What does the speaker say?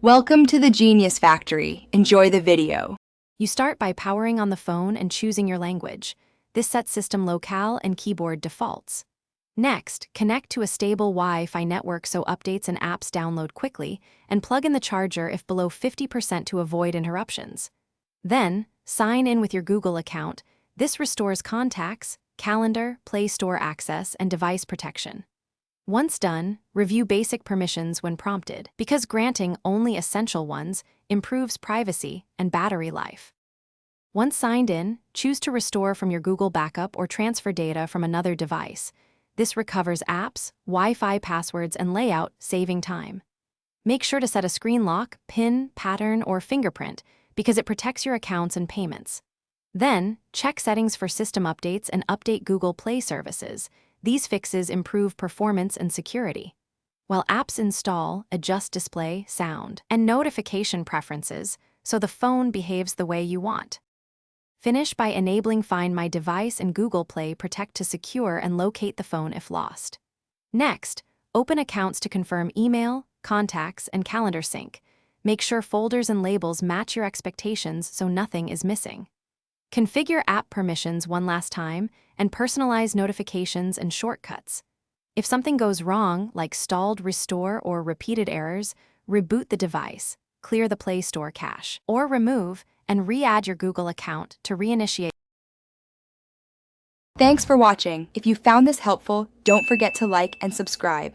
Welcome to the Genius Factory. Enjoy the video. You start by powering on the phone and choosing your language. This sets system locale and keyboard defaults. Next, connect to a stable Wi-Fi network so updates and apps download quickly, and plug in the charger if below 50% to avoid interruptions. Then, sign in with your Google account. This restores contacts, calendar, Play Store access, and device protection. Once done, review basic permissions when prompted, because granting only essential ones improves privacy and battery life. Once signed in, choose to restore from your Google backup or transfer data from another device. This recovers apps, Wi-Fi passwords, and layout, saving time. Make sure to set a screen lock, PIN, pattern, or fingerprint, because it protects your accounts and payments. Then, check settings for system updates and update Google Play services. These fixes improve performance and security. While apps install, adjust display, sound, and notification preferences so the phone behaves the way you want. Finish by enabling Find My Device and Google Play Protect to secure and locate the phone if lost. Next, open accounts to confirm email, contacts, and calendar sync. Make sure folders and labels match your expectations so nothing is missing. Configure app permissions one last time and personalize notifications and shortcuts. If something goes wrong, like stalled restore or repeated errors, reboot the device, clear the Play Store cache, or remove and re-add your Google account to reinitiate. Thanks for watching. If you found this helpful, don't forget to like and subscribe.